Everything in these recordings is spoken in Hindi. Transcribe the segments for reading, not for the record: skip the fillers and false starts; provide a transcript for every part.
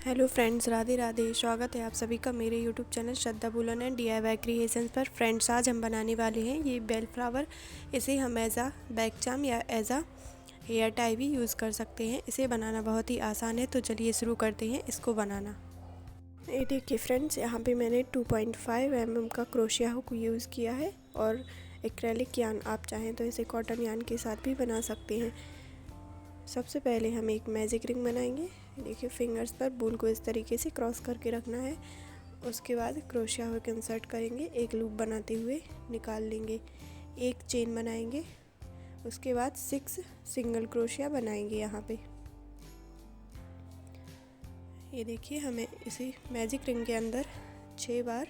Hello friends, Radhe Radhe. स्वागत है आप सभी का मेरे YouTube channel Shraddha Bulan and DIY creations पर। फ्रेंड्स, आज हम बनाने वाले हैं ये बेल फ्लावर। इसे हम एज आ बैक चार्म या एज आ हेयर टाई भी यूज़ कर सकते हैं। इसे बनाना बहुत ही आसान है, तो चलिए शुरू करते हैं इसको बनाना। ये देखिए फ्रेंड्स, यहाँ पे मैंने 2.5 mm का क्रोशिया हुक यूज़ किया है और एक्रेलिक यार्न, आप चाहें तो इसे कॉटन यार्न के साथ भी बना सकते हैं। सबसे पहले हम एक मैजिक रिंग बनाएंगे। देखिए, फिंगर्स पर बूल को इस तरीके से क्रॉस करके रखना है। उसके बाद क्रोशिया हुक इंसर्ट करेंगे, एक लूप बनाते हुए निकाल लेंगे, एक चेन बनाएंगे। उसके बाद 6 सिंगल क्रोशिया बनाएंगे यहाँ पे। ये देखिए, हमें इसी मैजिक रिंग के अंदर 6 बार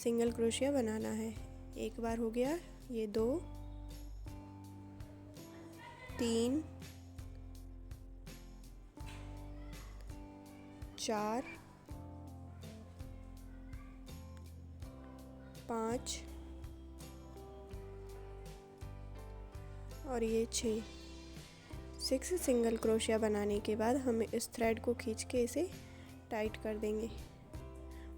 सिंगल क्रोशिया बनाना है। एक बार हो गया, ये 2 3 4 5 और ये 6 सिंगल क्रोशिया बनाने के बाद हम इस थ्रेड को खींच के इसे टाइट कर देंगे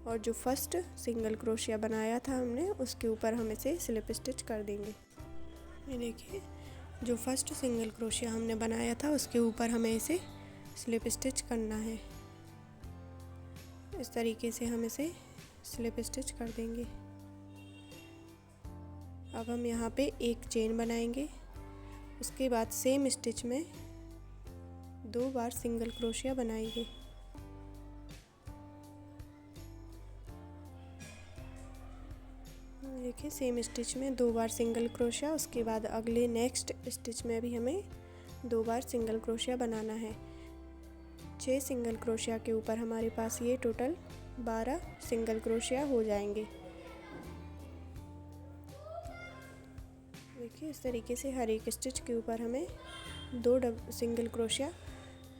और जो फर्स्ट सिंगल क्रोशिया बनाया था हमने, उसके ऊपर हम इसे स्लिप स्टिच कर देंगे। ये देखिए, जो फर्स्ट सिंगल क्रोशिया हमने बनाया था उसके ऊपर हमें इसे स्लिप स्टिच करना है। इस तरीके से हम इसे स्लिप स्टिच कर देंगे। अब हम यहाँ पे एक चेन बनाएंगे। उसके बाद सेम स्टिच में 2 बार सिंगल क्रोशिया बनाएंगे। देखिए, सेम स्टिच में 2 बार सिंगल क्रोशिया। उसके बाद अगले नेक्स्ट स्टिच में भी हमें 2 बार सिंगल क्रोशिया बनाना है। 6 सिंगल क्रोशिया के ऊपर हमारे पास ये टोटल 12 सिंगल क्रोशिया हो जाएंगे। देखिए, इस तरीके से हर एक स्टिच के ऊपर हमें 2 सिंगल क्रोशिया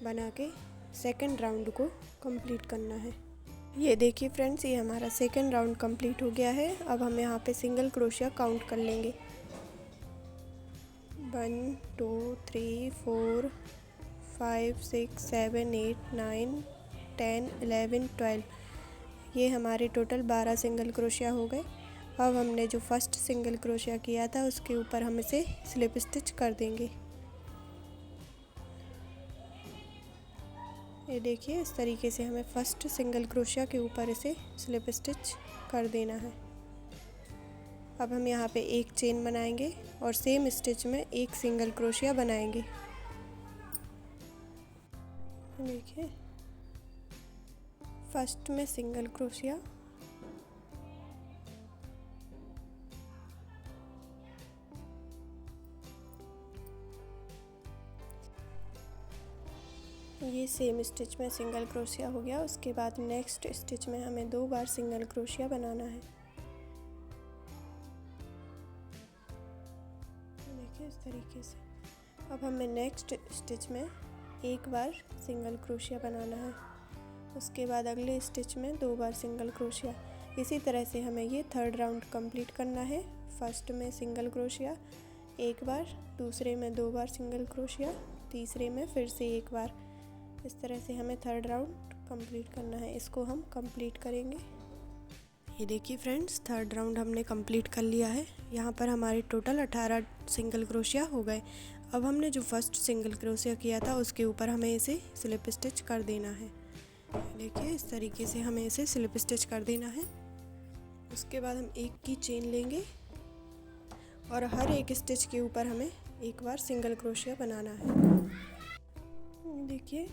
बना के सेकंड राउंड को कंप्लीट करना है। ये देखिए फ्रेंड्स, ये हमारा सेकंड राउंड कंप्लीट हो गया है। अब हम यहाँ पे सिंगल क्रोशिया काउंट कर लेंगे। 1 2 3 4 5 6 7 8 9 10 11 12। ये हमारे टोटल 12 सिंगल क्रोशिया हो गए। अब हमने जो फर्स्ट सिंगल क्रोशिया किया था उसके ऊपर हम इसे स्लिप स्टिच कर देंगे। ये देखिए, इस तरीके से हमें फर्स्ट सिंगल क्रोशिया के ऊपर इसे स्लिप स्टिच कर देना है। अब हम यहाँ पे एक चेन बनाएंगे और सेम स्टिच में एक सिंगल क्रोशिया बनाएंगे। देखिए, फर्स्ट में सिंगल क्रोशिया, ये सेम स्टिच में सिंगल क्रोशिया हो गया। उसके बाद नेक्स्ट स्टिच में हमें 2 बार सिंगल क्रोशिया बनाना है। देखिए, इस तरीके से। अब हमें नेक्स्ट स्टिच में एक बार सिंगल क्रोशिया बनाना है। उसके बाद अगले स्टिच में 2 बार सिंगल क्रोशिया। इसी तरह से हमें ये थर्ड राउंड कंप्लीट करना है। फर्स्ट में सिंगल क्रोशिया एक बार, दूसरे में 2 बार सिंगल क्रोशिया, तीसरे में फिर से एक बार। इस तरह से हमें थर्ड राउंड कंप्लीट करना है। इसको हम कंप्लीट करेंगे। ये देखिए फ्रेंड्स, थर्ड राउंड हमने कंप्लीट कर लिया है। यहाँ पर हमारे टोटल 18 सिंगल क्रोशिया हो गए। अब हमने जो फर्स्ट सिंगल क्रोशिया किया था उसके ऊपर हमें इसे स्लिप स्टिच कर देना है। देखिए, इस तरीके से हमें इसे स्लिप स्टिच कर देना है। उसके बाद हम एक की चेन लेंगे और हर एक स्टिच के ऊपर हमें एक बार सिंगल क्रोशिया बनाना है। देखिए,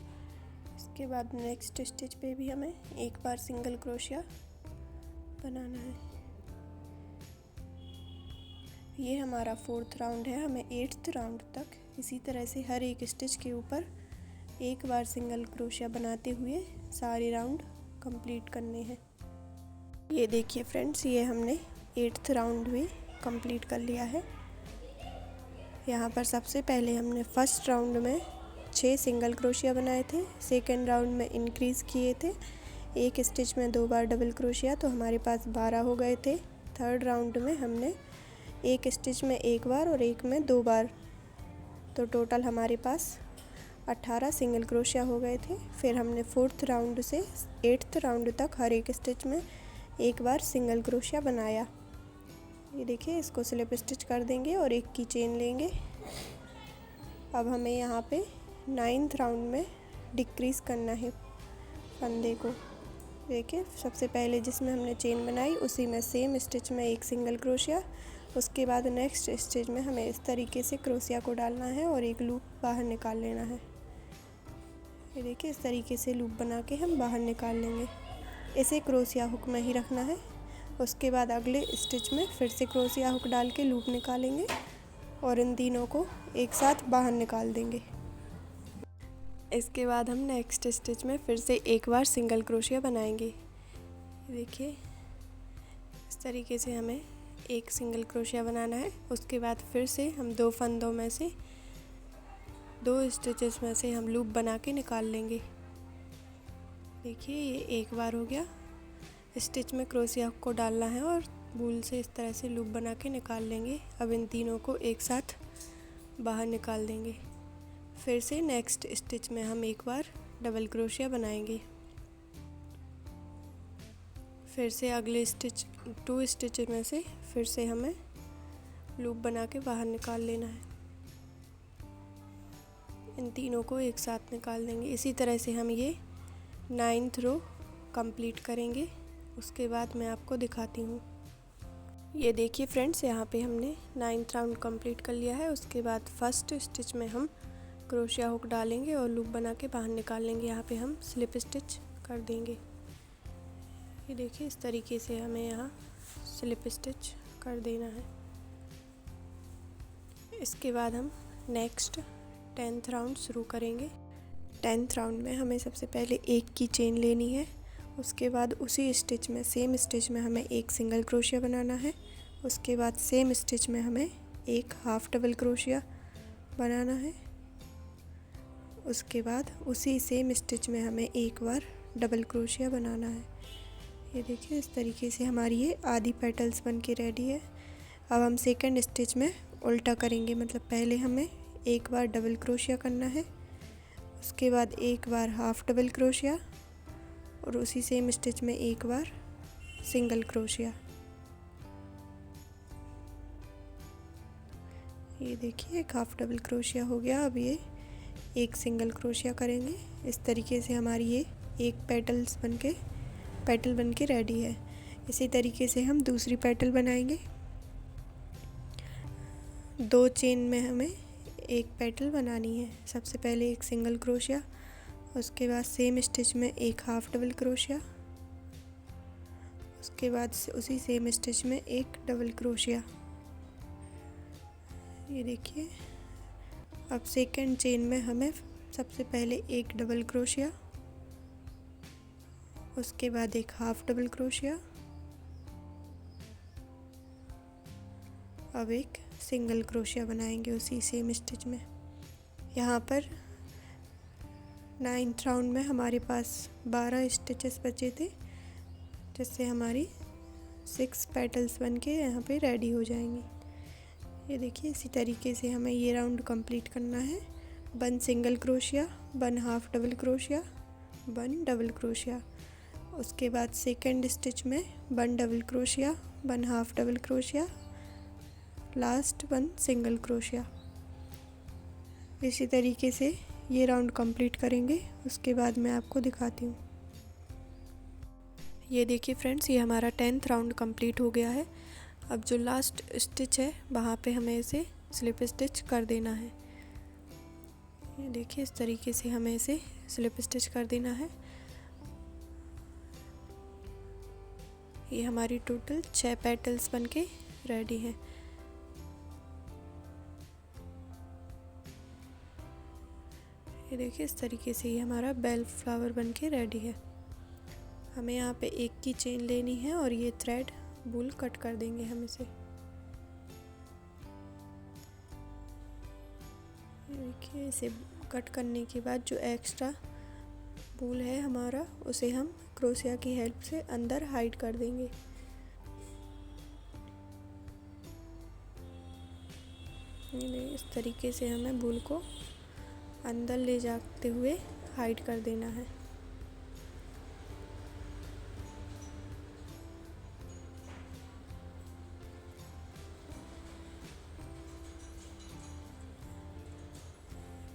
इसके बाद नेक्स्ट स्टिच पे भी हमें एक बार सिंगल क्रोशिया बनाना है। ये हमारा 4th राउंड है। हमें 8th राउंड तक इसी तरह से हर एक स्टिच के ऊपर एक बार सिंगल क्रोशिया बनाते हुए सारे राउंड कंप्लीट करने हैं। ये देखिए फ्रेंड्स, ये हमने 8th राउंड भी कंप्लीट कर लिया है। यहाँ पर सबसे पहले हमने फर्स्ट राउंड में 6 सिंगल क्रोशिया बनाए थे। सेकेंड राउंड में इंक्रीज़ किए थे, एक स्टिच में 2 बार डबल क्रोशिया, तो हमारे पास 12 हो गए थे। थर्ड राउंड में हमने एक स्टिच में एक बार और एक में 2 बार, तो टोटल हमारे पास 18 सिंगल क्रोशिया हो गए थे। फिर हमने 4th राउंड से 8th राउंड तक हर एक स्टिच में एक बार सिंगल क्रोशिया बनाया। ये देखिए, इसको स्लिप स्टिच कर देंगे और एक की चेन लेंगे। अब हमें यहाँ पे 9th राउंड में डिक्रीज़ करना है फंदे को। देखिए, सबसे पहले जिसमें हमने चेन बनाई उसी में सेम स्टिच में एक सिंगल क्रोशिया, उसके बाद नेक्स्ट स्टिच में हमें इस तरीके से क्रोशिया को डालना है और एक लूप बाहर निकाल लेना है। ये देखिए, इस तरीके से लूप बना के हम बाहर निकाल लेंगे। इसे क्रोशिया हुक में ही रखना है। उसके बाद अगले स्टिच में फिर से क्रोशिया हुक डाल के लूप निकालेंगे और इन तीनों को एक साथ बाहर निकाल देंगे। इसके बाद हम नेक्स्ट स्टिच में फिर से एक बार सिंगल क्रोशिया बनाएंगे। देखिए, इस तरीके से हमें एक सिंगल क्रोशिया बनाना है। उसके बाद फिर से हम 2 फंदों में से 2 स्टिचेस में से हम लूप बना के निकाल लेंगे। देखिए, ये एक बार हो गया। स्टिच में क्रोशिया को डालना है और बूल से इस तरह से लूप बना के निकाल लेंगे। अब इन तीनों को एक साथ बाहर निकाल देंगे। फिर से नेक्स्ट स्टिच में हम एक बार डबल क्रोशिया बनाएंगे। फिर से अगले स्टिच 2 स्टिच में से फिर से हमें लूप बना के बाहर निकाल लेना है। इन तीनों को एक साथ निकाल देंगे। इसी तरह से हम ये 9th रो कंप्लीट करेंगे। उसके बाद मैं आपको दिखाती हूँ। ये देखिए फ्रेंड्स, यहाँ पे हमने 9th राउंड कंप्लीट कर लिया है। उसके बाद फर्स्ट स्टिच में हम क्रोशिया हुक डालेंगे और लूप बना के बाहर निकाल लेंगे। यहाँ पे हम स्लिप स्टिच कर देंगे। ये देखिए, इस तरीके से हमें यहाँ स्लिप स्टिच कर देना है। इसके बाद हम नेक्स्ट 10th राउंड शुरू करेंगे। 10th राउंड में हमें सबसे पहले एक की चेन लेनी है। उसके बाद उसी स्टिच में सेम स्टिच में हमें एक सिंगल क्रोशिया बनाना है। उसके बाद सेम स्टिच में हमें एक हाफ डबल क्रोशिया बनाना है। उसके बाद उसी सेम स्टिच में हमें एक बार डबल क्रोशिया बनाना है। ये देखिए, इस तरीके से हमारी ये आधी पेटल्स बन के रेडी है। अब हम सेकंड स्टिच में उल्टा करेंगे, मतलब पहले हमें एक बार डबल क्रोशिया करना है, उसके बाद एक बार हाफ डबल क्रोशिया और उसी सेम स्टिच में एक बार सिंगल क्रोशिया। ये देखिए, एक हाफ डबल क्रोशिया हो गया। अब ये एक सिंगल क्रोशिया करेंगे। इस तरीके से हमारी ये एक पेटल बन के रेडी है। इसी तरीके से हम दूसरी पेटल बनाएंगे। 2 चेन में हमें एक पेटल बनानी है। सबसे पहले एक सिंगल क्रोशिया, उसके बाद सेम स्टिच में एक हाफ डबल क्रोशिया, उसके बाद उसी सेम स्टिच में एक डबल क्रोशिया। ये देखिए, अब सेकंड चेन में हमें सबसे पहले एक डबल क्रोशिया, उसके बाद एक हाफ डबल क्रोशिया, अब एक सिंगल क्रोशिया बनाएंगे उसी सेम स्टिच में। यहाँ पर 9th राउंड में हमारे पास 12 स्टिचेस बचे थे, जिससे हमारी 6 पेटल्स बन के यहाँ पे रेडी हो जाएंगी। ये देखिए, इसी तरीके से हमें ये राउंड कंप्लीट करना है। 1 single crochet, 1 half double crochet, 1 double crochet. उसके बाद सेकंड स्टिच में 1 double crochet, 1 half double crochet, last 1 single crochet. इसी तरीके से ये राउंड कंप्लीट करेंगे। उसके बाद मैं आपको दिखाती हूँ। ये देखिए फ्रेंड्स, ये हमारा 10th राउंड कंप्लीट हो गया है। अब जो लास्ट स्टिच है वहाँ पे हमें इसे स्लिप स्टिच कर देना है। ये देखिए, इस तरीके से हमें इसे स्लिप स्टिच कर देना है। ये हमारी टोटल 6 पेटल्स बन के रेडी हैं। ये देखिए, इस तरीके से ये हमारा बेल फ्लावर बन के रेडी है। हमें यहाँ पे एक की चेन लेनी है और ये थ्रेड बूल कट कर देंगे हम इसे। देखिए, इसे कट करने के बाद जो एक्स्ट्रा बूल है हमारा, उसे हम क्रोशिया की हेल्प से अंदर हाइड कर देंगे। इस तरीके से हमें बूल को अंदर ले जाते हुए हाइड कर देना है।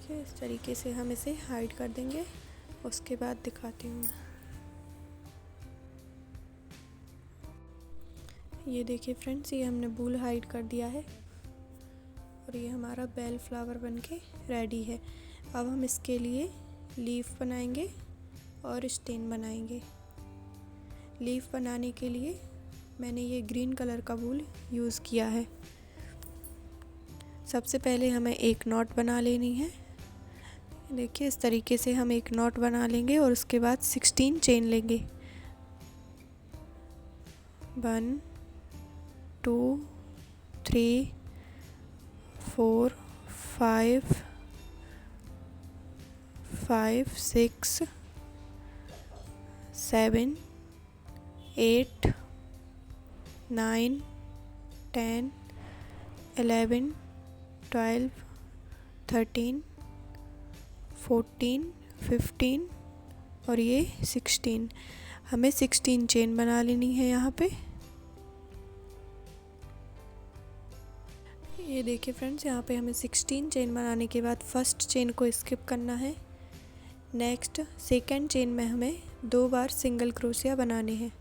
इस तरीके से हम इसे हाइड कर देंगे। उसके बाद दिखाती हूँ। ये देखिए फ्रेंड्स, ये हमने बूल हाइड कर दिया है और ये हमारा बेल फ्लावर बनके रेडी है। अब हम इसके लिए लीफ बनाएंगे और स्टेन बनाएंगे। लीफ बनाने के लिए मैंने ये ग्रीन कलर का वूल यूज़ किया है। सबसे पहले हमें एक नॉट बना लेनी है। देखिए इस तरीके से हम एक नॉट बना लेंगे और उसके बाद 16 चेन लेंगे। 1 2 3 4 5 6 7 8 9 10 11 12 13 14 15 और ये 16। हमें 16 चेन बना लेनी है यहाँ पे। ये देखिए फ्रेंड्स, यहाँ पे हमें 16 चेन बनाने के बाद फर्स्ट चेन को स्किप करना है। नेक्स्ट सेकंड चेन में हमें 2 बार सिंगल क्रोशिया बनाने हैं।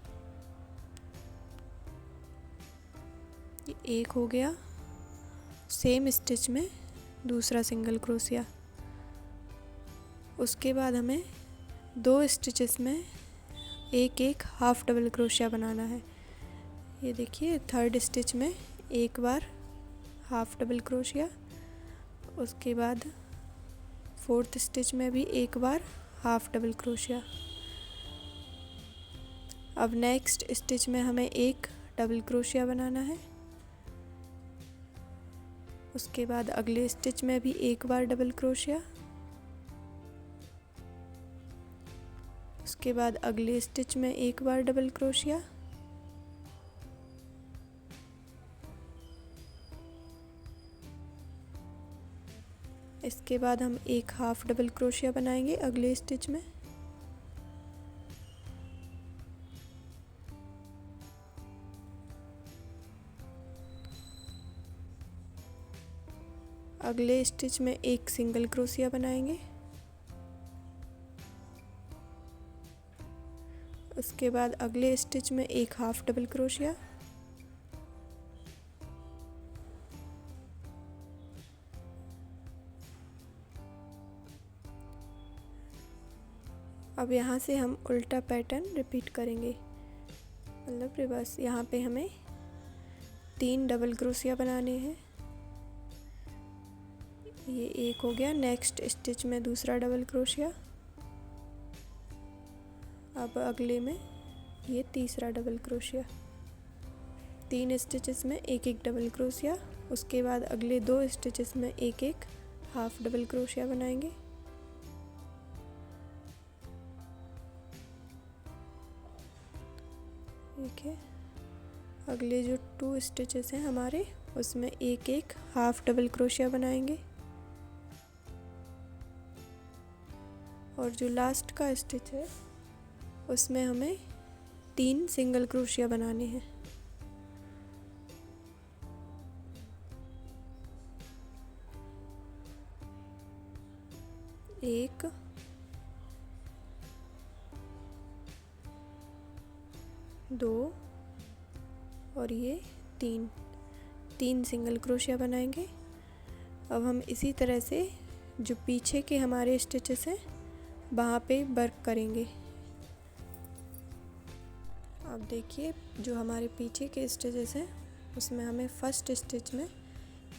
एक हो गया, सेम स्टिच में दूसरा सिंगल क्रोशिया। उसके बाद हमें 2 स्टिचेस में एक हाफ डबल क्रोशिया बनाना है। ये देखिए थर्ड स्टिच में एक बार हाफ डबल क्रोशिया, उसके बाद फोर्थ स्टिच में भी एक बार हाफ डबल क्रोशिया। अब नेक्स्ट स्टिच में हमें एक डबल क्रोशिया बनाना है। उसके बाद अगले स्टिच में भी एक बार डबल क्रोशिया। उसके बाद अगले स्टिच में एक बार डबल क्रोशिया। इसके बाद हम एक हाफ डबल क्रोशिया बनाएंगे अगले स्टिच में। अगले स्टिच में एक सिंगल क्रोशिया बनाएंगे। उसके बाद अगले स्टिच में एक हाफ डबल क्रोशिया। अब यहाँ से हम उल्टा पैटर्न रिपीट करेंगे, मतलब रिवर्स। यहाँ पे हमें 3 डबल क्रोशिया बनाने हैं। ये एक हो गया। नेक्स्ट स्टिच में दूसरा डबल क्रोशिया। अब अगले में ये तीसरा डबल क्रोशिया। 3 स्टिचेस में एक डबल क्रोशिया। उसके बाद अगले 2 स्टिचेस में एक हाफ डबल क्रोशिया बनाएंगे। ठीक है। अगले जो 2 स्टिचेस हैं हमारे, उसमें एक हाफ डबल क्रोशिया बनाएंगे। और जो लास्ट का स्टिच है उसमें हमें 3 सिंगल क्रोशिया बनाने हैं। एक, दो और ये 3 सिंगल क्रोशिया बनाएंगे। अब हम इसी तरह से जो पीछे के हमारे स्टिचेस हैं वहाँ पे वर्क करेंगे। अब देखिए जो हमारे पीछे के स्टिचेस हैं उसमें हमें फर्स्ट स्टिच में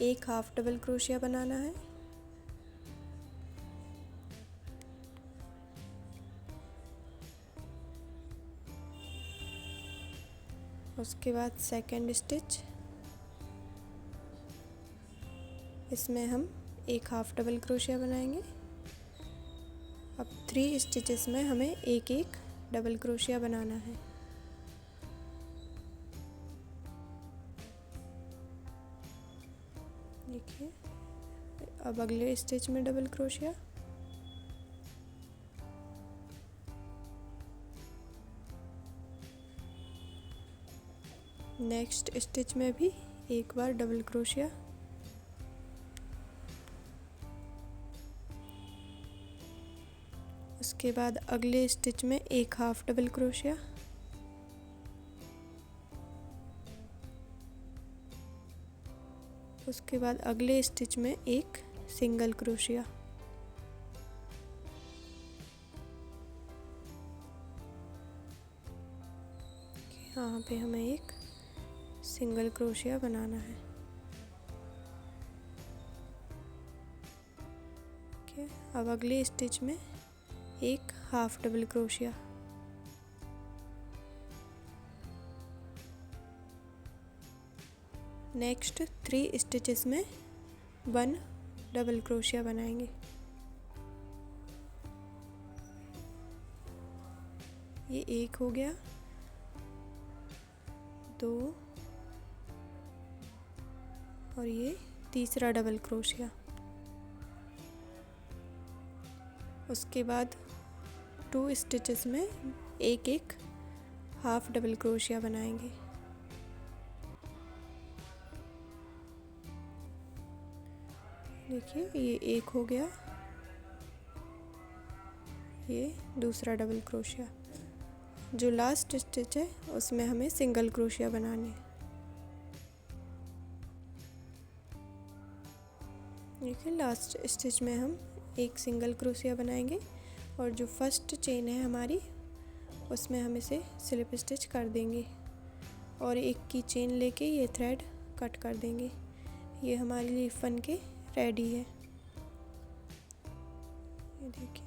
एक हाफ डबल क्रोशिया बनाना है। उसके बाद सेकंड स्टिच, इसमें हम एक हाफ डबल क्रोशिया बनाएंगे। अब 3 स्टिचेस में हमें एक डबल क्रोशिया बनाना है। देखिए अब अगले स्टिच में डबल क्रोशिया, नेक्स्ट स्टिच में भी एक बार डबल क्रोशिया, उसके बाद अगले स्टिच में एक हाफ डबल क्रोशिया, उसके बाद अगले स्टिच में एक सिंगल क्रोशिया, यहाँ पे हमें एक सिंगल क्रोशिया बनाना है। ओके, अब अगले स्टिच में एक half double crochet, next 3 stitches में 1 डबल क्रोशिया बनाएंगे। ये एक हो गया, 2 और ये तीसरा डबल क्रोशिया। उसके बाद 2 स्टिचेस में एक एक हाफ डबल क्रोशिया बनाएंगे। देखिए ये एक हो गया, ये दूसरा डबल क्रोशिया। जो लास्ट स्टिच है उसमें हमें सिंगल क्रोशिया बनानी है। देखिए लास्ट स्टिच में हम एक सिंगल क्रोशिया बनाएंगे और जो फर्स्ट चेन है हमारी उसमें हम इसे स्लिप स्टिच कर देंगे और एक की चेन लेके ये थ्रेड कट कर देंगे। ये हमारी लीफ बन के रेडी है। ये देखिए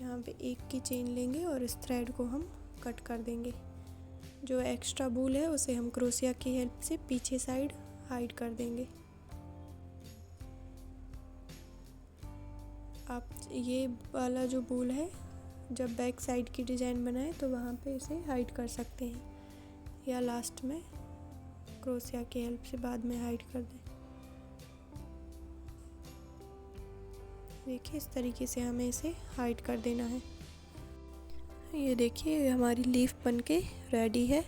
यहाँ पे एक की चेन लेंगे और इस थ्रेड को हम कट कर देंगे। जो एक्स्ट्रा बूल है उसे हम क्रोशिया की हेल्प से पीछे साइड हाइड कर देंगे। आप ये वाला जो बूल है जब बैक साइड की डिज़ाइन बनाए तो वहाँ पे इसे हाइड कर सकते हैं या लास्ट में क्रोशिया की हेल्प से बाद में हाइड कर दें। देखिए इस तरीके से हमें इसे हाइड कर देना है। ये देखिए हमारी लीफ बनके रेडी है।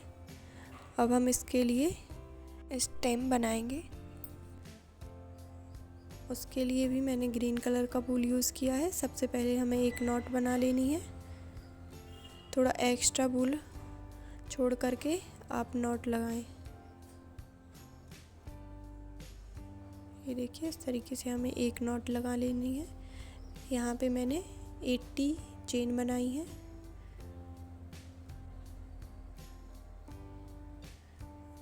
अब हम इसके लिए स्टेम बनाएंगे। उसके लिए भी मैंने ग्रीन कलर का वूल यूज़ किया है। सबसे पहले हमें एक नॉट बना लेनी है। थोड़ा एक्स्ट्रा वूल छोड़ करके आप नॉट लगाएं। ये देखिए इस तरीके से हमें एक नॉट लगा लेनी है। यहाँ पे मैंने 80 चेन बनाई है।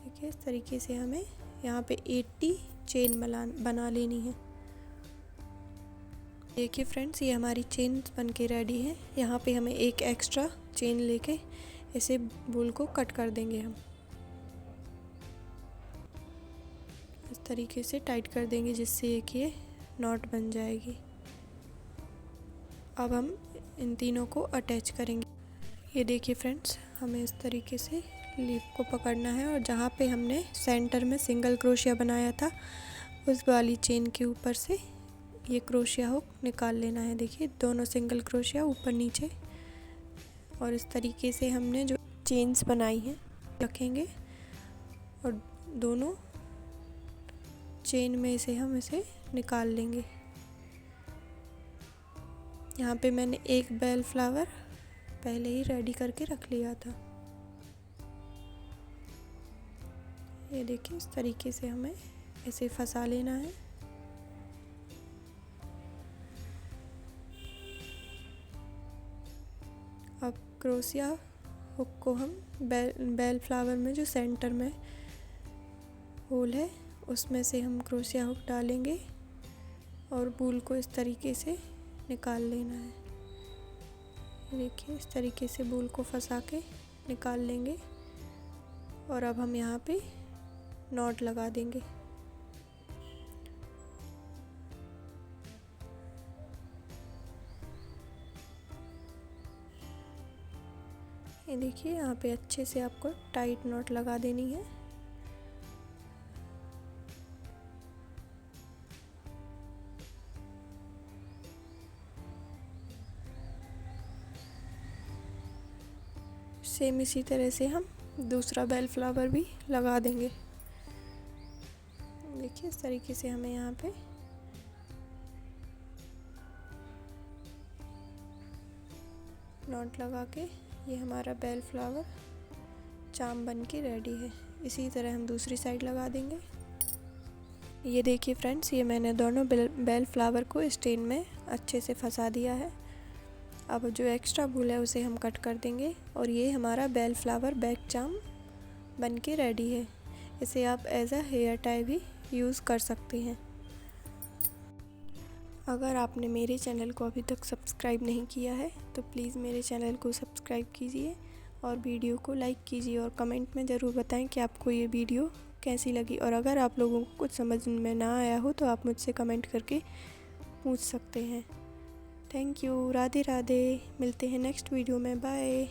देखिए इस तरीके से हमें यहाँ पे 80 चेन बना लेनी है। देखिए फ्रेंड्स ये हमारी चेन बन के रेडी है। यहाँ पे हमें एक एक्स्ट्रा चेन लेके इसे वूल को कट कर देंगे। हम इस तरीके से टाइट कर देंगे जिससे एक ये नॉट बन जाएगी। अब हम इन तीनों को अटैच करेंगे। ये देखिए फ्रेंड्स हमें इस तरीके से लीफ को पकड़ना है और जहाँ पे हमने सेंटर में सिंगल क्रोशिया बनाया था उस वाली चेन के ऊपर से ये क्रोशिया हुक निकाल लेना है। देखिए दोनों सिंगल क्रोशिया ऊपर नीचे और इस तरीके से हमने जो चेन्स बनाई हैं रखेंगे और दोनों चेन में से हम इसे निकाल लेंगे। यहाँ पे मैंने एक बेल फ्लावर पहले ही रेडी करके रख लिया था। ये देखिए इस तरीके से हमें इसे फंसा लेना है। अब क्रोशिया हुक को हम बेल फ्लावर में जो सेंटर में होल है उसमें से हम क्रोशिया हुक डालेंगे और वूल को इस तरीके से निकाल लेना है। देखिए इस तरीके से वूल को फंसा के निकाल लेंगे और अब हम यहाँ पे नॉट लगा देंगे। ये देखिए यहाँ पे अच्छे से आपको टाइट नॉट लगा देनी है। सेम इसी तरह से हम दूसरा बेल फ्लावर भी लगा देंगे। देखिए इस तरीके से हमें यहाँ पे नॉट लगा के ये हमारा बेल फ्लावर चाम बन के रेडी है। इसी तरह हम दूसरी साइड लगा देंगे। ये देखिए फ्रेंड्स, ये मैंने दोनों बेल फ्लावर को स्टेन में अच्छे से फंसा दिया है। अब जो एक्स्ट्रा वूल है उसे हम कट कर देंगे और ये हमारा बेल फ्लावर बैक चाम बन के रेडी है। इसे आप एज अ हेयर टाई भी यूज़ कर सकते हैं। अगर आपने मेरे चैनल को अभी तक सब्सक्राइब नहीं किया है तो प्लीज़ मेरे चैनल को सब्सक्राइब कीजिए और वीडियो को लाइक कीजिए और कमेंट में ज़रूर बताएं कि आपको ये वीडियो कैसी लगी। और अगर आप लोगों को कुछ समझ में ना आया हो तो आप मुझसे कमेंट करके पूछ सकते हैं। Thank you. राधे राधे। मिलते हैं नेक्स्ट वीडियो में। बाय।